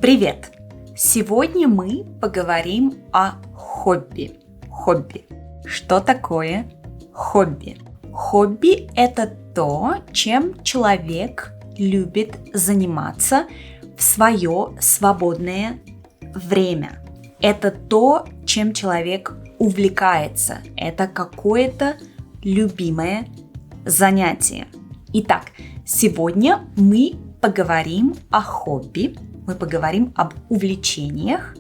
Привет! Сегодня мы поговорим о хобби. Хобби. Что такое хобби? Хобби – это то, чем человек любит заниматься в свое свободное время. Это то, чем человек увлекается. Это какое-то любимое занятие. Итак, сегодня мы поговорим о хобби, мы поговорим об увлечениях,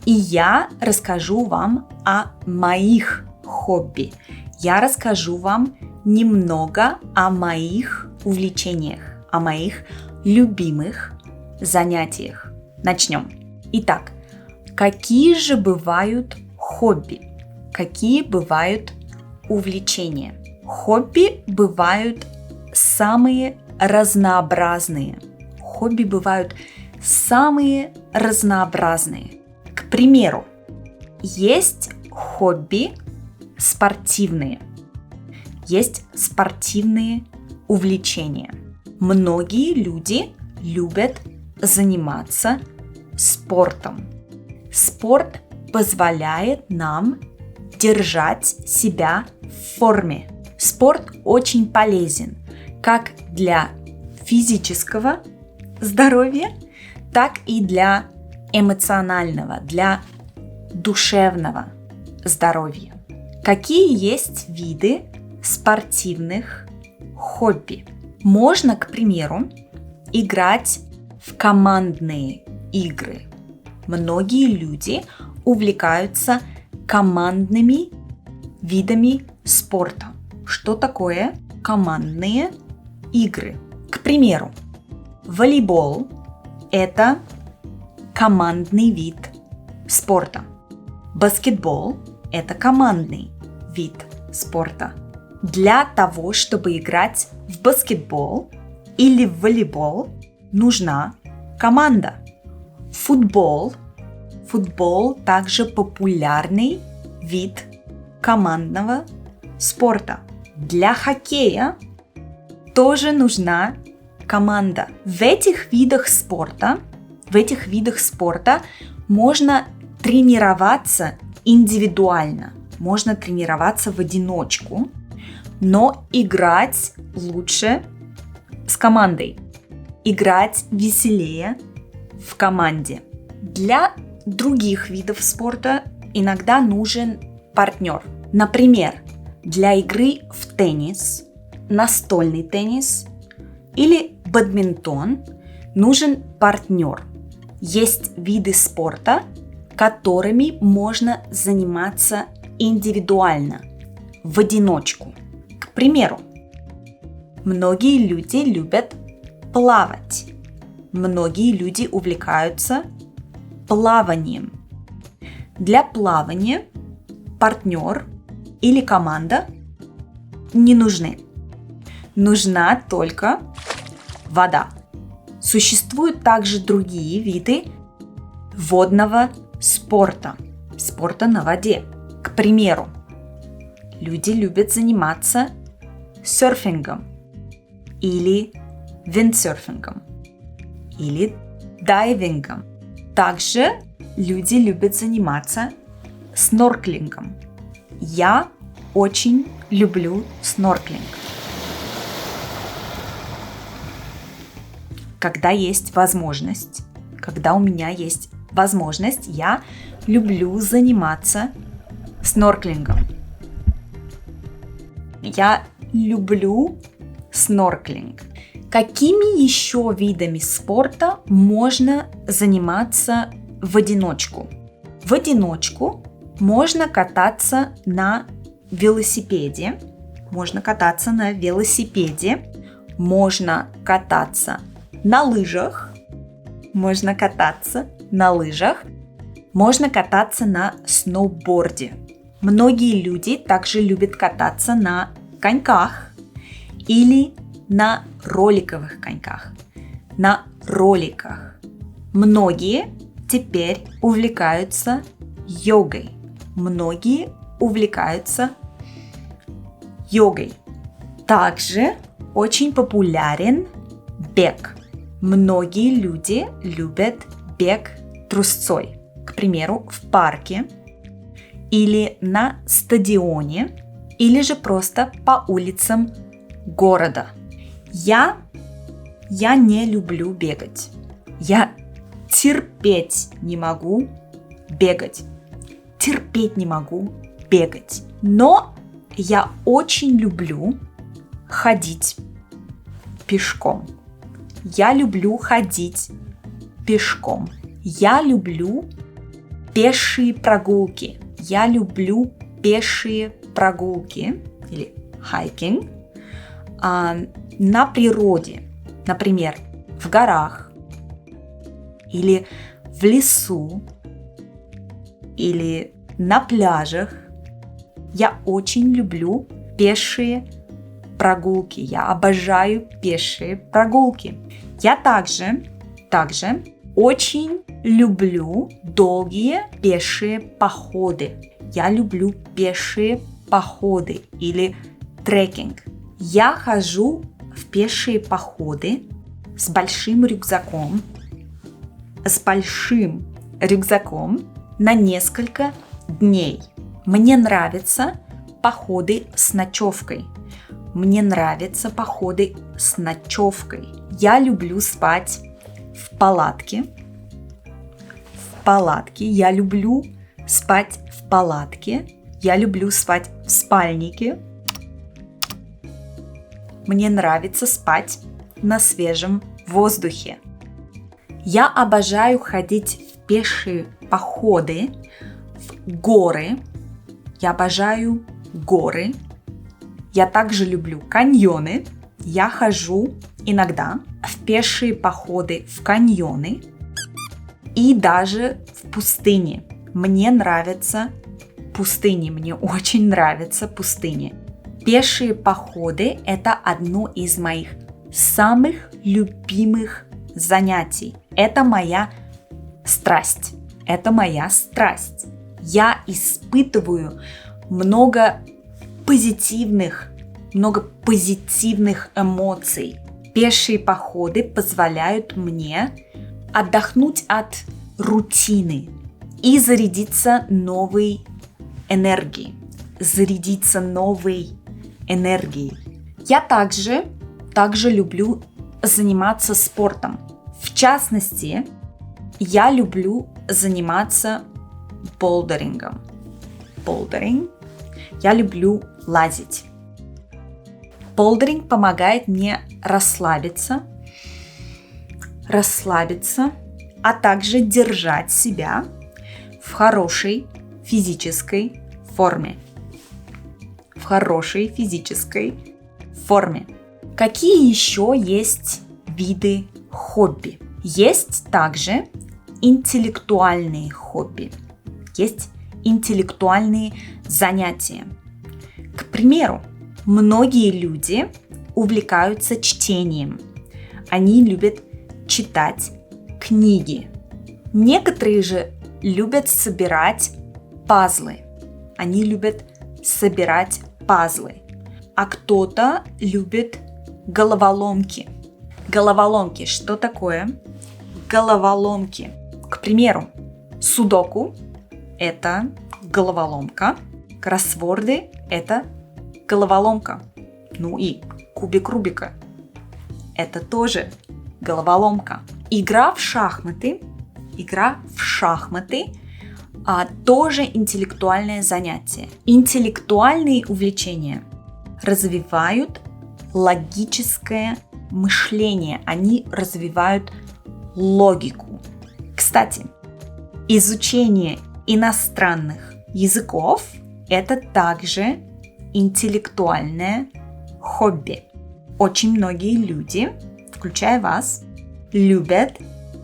и я расскажу вам о моих хобби. Я расскажу вам немного о моих увлечениях, о моих любимых занятиях. Начнем. Итак, какие же бывают хобби? Какие бывают увлечения? Хобби бывают самые разнообразные. Хобби бывают самые разнообразные. К примеру, есть хобби спортивные. Есть спортивные увлечения. Многие люди любят заниматься спортом. Спорт позволяет нам держать себя в форме. Спорт очень полезен как для физического здоровья, так и для эмоционального, для душевного здоровья. Какие есть виды спортивных хобби? Можно, к примеру, играть в командные игры. Многие люди увлекаются командными видами спорта. Что такое командные игры? К примеру, волейбол – это командный вид спорта. Баскетбол – это командный вид спорта. Для того, чтобы играть в баскетбол или в волейбол, нужна команда. Футбол также популярный вид командного спорта. Для хоккея тоже нужна команда. В этих видах спорта можно тренироваться индивидуально, можно тренироваться в одиночку, но играть лучше с командой. Играть веселее в команде. Для других видов спорта иногда нужен партнер. Например, для игры в теннис, настольный теннис или бадминтон нужен партнер. Есть виды спорта, которыми можно заниматься индивидуально, в одиночку. К примеру, многие люди любят плавать. Многие люди увлекаются плаванием. Для плавания партнер или команда не нужны. Нужна только вода. Существуют также другие виды водного спорта, спорта на воде. К примеру, люди любят заниматься серфингом или виндсерфингом или дайвингом. Также люди любят заниматься снорклингом. Я очень люблю снорклинг. Когда у меня есть возможность, я люблю заниматься снорклингом. Я люблю снорклинг. Какими еще видами спорта можно заниматься в одиночку? В одиночку можно кататься на велосипеде. Можно кататься на лыжах. Можно кататься на сноуборде. Многие люди также любят кататься на коньках или на роликовых коньках. Многие теперь увлекаются йогой. Также очень популярен бег. Многие люди любят бег трусцой. К примеру, в парке или на стадионе, или же просто по улицам города. Я не люблю бегать. Я терпеть не могу бегать. Терпеть не могу бегать. Но я очень люблю ходить пешком. Я люблю ходить пешком. Я люблю пешие прогулки. Я люблю пешие прогулки или hiking на природе. Например, в горах или в лесу или на пляжах. Я очень люблю пешие прогулки. Я обожаю пешие прогулки. Я также очень люблю долгие пешие походы. Я люблю пешие походы или трекинг. Я хожу в пешие походы с большим рюкзаком на несколько дней. Мне нравятся походы с ночевкой. Я люблю спать в палатке. Я люблю спать в палатке. Я люблю спать в спальнике. Мне нравится спать на свежем воздухе. Я обожаю ходить в пешие походы в горы. Я обожаю горы. Я также люблю каньоны. Я хожу иногда в пешие походы в каньоны и даже в пустыне. Мне очень нравятся пустыни. Пешие походы – это одно из моих самых любимых занятий. Это моя страсть. Я испытываю много позитивных эмоций. Пешие походы позволяют мне отдохнуть от рутины и зарядиться новой энергией. Я также люблю заниматься спортом. В частности, я люблю заниматься болдерингом. Я люблю лазить. Болдеринг помогает мне расслабиться, а также держать себя в хорошей физической форме. Какие еще есть виды хобби? Есть также интеллектуальные хобби. Есть интеллектуальные занятия. К примеру, многие люди увлекаются чтением. Они любят читать книги. Некоторые же любят собирать пазлы. А кто-то любит головоломки. Что такое головоломки? К примеру, судоку – это головоломка. Кроссворды – это головоломка. Ну и кубик Рубика – это тоже головоломка. Игра в шахматы тоже интеллектуальное занятие. Интеллектуальные увлечения развивают логическое мышление. Они развивают логику. Кстати, изучение иностранных языков – это также интеллектуальное хобби. Очень многие люди, включая вас, любят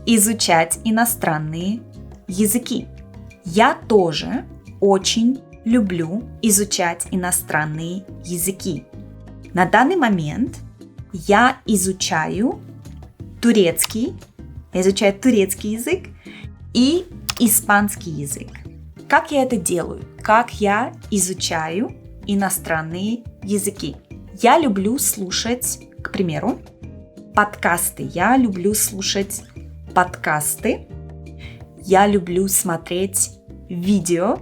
изучать иностранные языки. Я тоже очень люблю изучать иностранные языки. На данный момент я изучаю турецкий язык и испанский язык. Как я это делаю? Как я изучаю иностранные языки? Я люблю слушать, к примеру, подкасты. Я люблю смотреть видео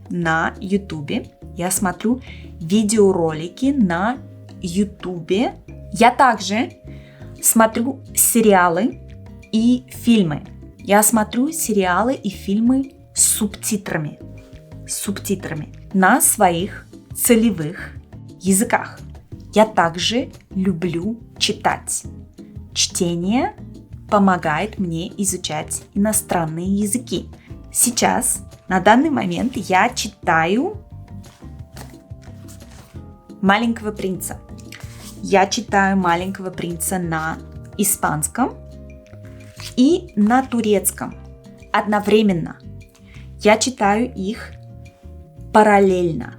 на YouTube. Я смотрю видеоролики на YouTube. Я также смотрю сериалы и фильмы. Я смотрю сериалы и фильмы с субтитрами на своих целевых языках. Я также люблю читать. Чтение помогает мне изучать иностранные языки. Сейчас, на данный момент, я читаю «Маленького принца». Я читаю «Маленького принца» на испанском и на турецком одновременно. Я читаю их параллельно,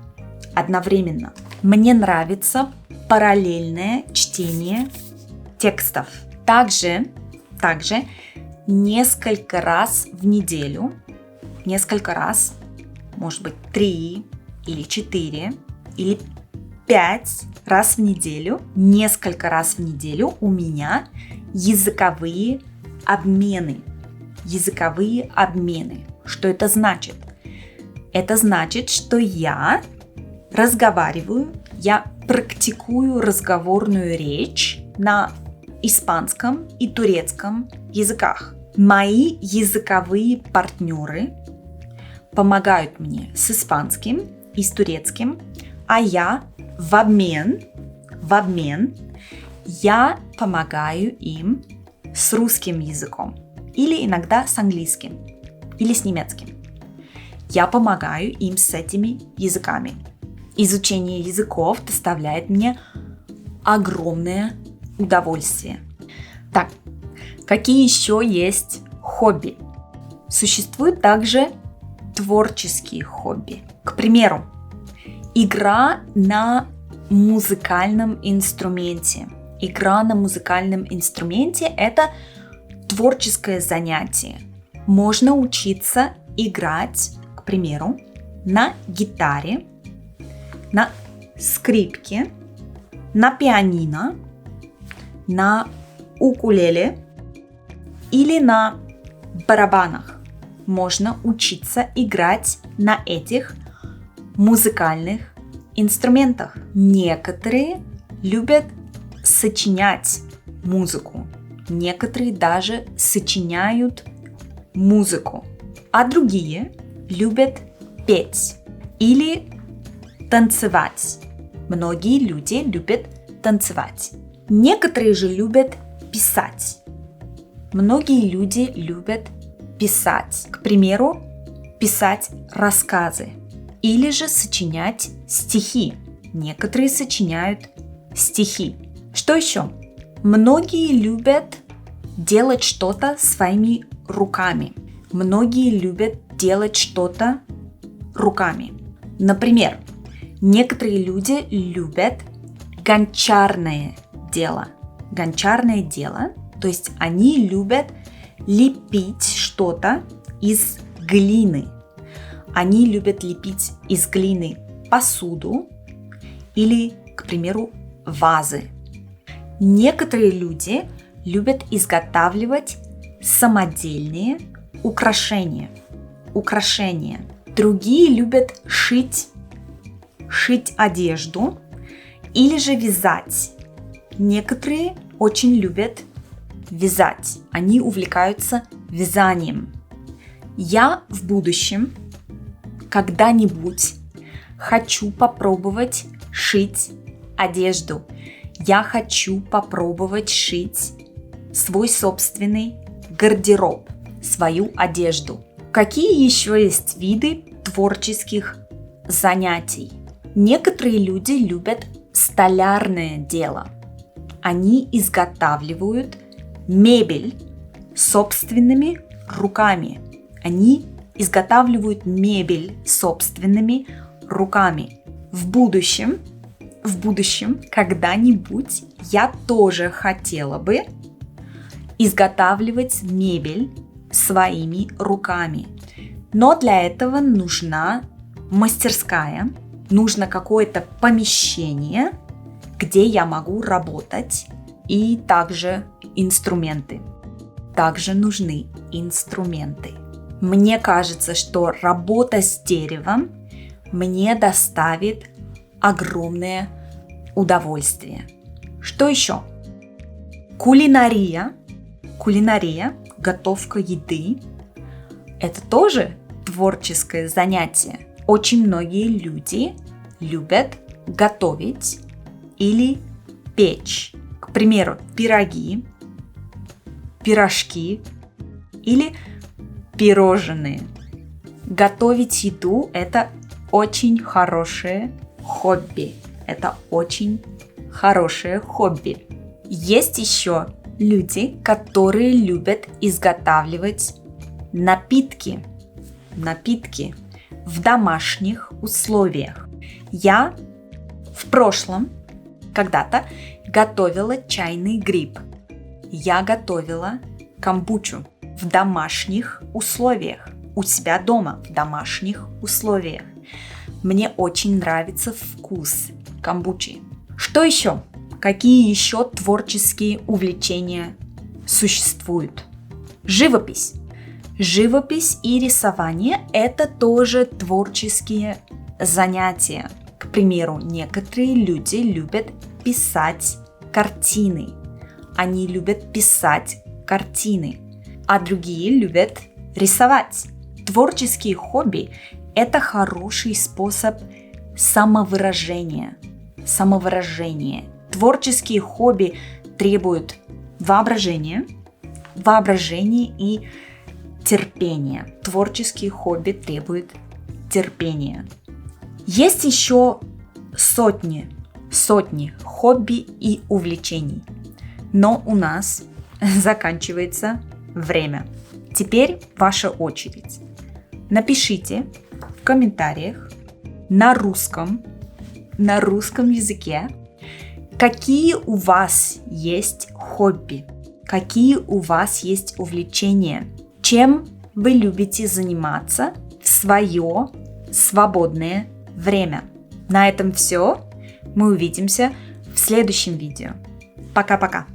одновременно. Мне нравится параллельное чтение текстов. Также несколько раз в неделю, может быть 3 или 4 или 5 раз в неделю, несколько раз в неделю у меня языковые обмены. Что это значит? Это значит, что я разговариваю, я практикую разговорную речь на испанском и турецком языках. Мои языковые партнеры помогают мне с испанским и с турецким, а я в обмен я помогаю им с русским языком или иногда с английским или с немецким. Я помогаю им с этими языками. Изучение языков доставляет мне огромное удовольствие. Так, какие еще есть хобби? Существуют также творческие хобби. К примеру, игра на музыкальном инструменте. Игра на музыкальном инструменте – это творческое занятие. Можно учиться играть, к примеру, на гитаре, на скрипке, на пианино, на укулеле или на барабанах. Можно учиться играть на этих музыкальных инструментах. Некоторые любят сочинять музыку. Некоторые даже сочиняют музыку. А другие любят петь или танцевать. Многие люди любят танцевать. Некоторые же любят писать. Многие люди любят писать. К примеру, писать рассказы или же сочинять стихи. Некоторые сочиняют стихи. Что еще? Многие любят делать что-то своими руками. Многие любят делать что-то руками. Например, некоторые люди любят гончарное дело. Гончарное дело, то есть они любят лепить что-то из глины. Они любят лепить из глины посуду или, к примеру, вазы. Некоторые люди любят изготавливать самодельные украшения. Другие любят шить одежду или же вязать. Некоторые очень любят вязать. Они увлекаются вязанием. Я в будущем когда-нибудь хочу попробовать шить одежду. Я хочу попробовать шить свой собственный гардероб, свою одежду. Какие еще есть виды творческих занятий? Некоторые люди любят столярное дело. Они изготавливают мебель собственными руками. Они изготавливают мебель собственными руками. В будущем, когда-нибудь я тоже хотела бы изготавливать мебель своими руками. Но для этого нужна мастерская, нужно какое-то помещение, где я могу работать, и также инструменты. Также нужны инструменты. Мне кажется, что работа с деревом мне доставит огромное удовольствие. Что еще? Кулинария, готовка еды, это тоже творческое занятие. Очень многие люди любят готовить или печь. К примеру, пирожки или пирожные. Готовить еду – это очень хорошее хобби. Есть еще люди, которые любят изготавливать напитки в домашних условиях. Я в прошлом когда-то готовила чайный гриб. Я готовила камбучу в домашних условиях, у себя дома, в домашних условиях. Мне очень нравится вкус камбучи. Что еще? Какие еще творческие увлечения существуют? Живопись. Живопись и рисование – это тоже творческие занятия. К примеру, некоторые люди любят писать картины. Они любят писать картины, а другие любят рисовать. Творческие хобби – это хороший способ самовыражения. Творческие хобби требуют воображения и терпения. Творческие хобби требуют терпения. Есть еще сотни хобби и увлечений. Но у нас заканчивается время. Теперь ваша очередь. Напишите в комментариях на русском языке, какие у вас есть хобби, какие у вас есть увлечения, чем вы любите заниматься в свое свободное время. На этом все. Мы увидимся в следующем видео. Пока-пока.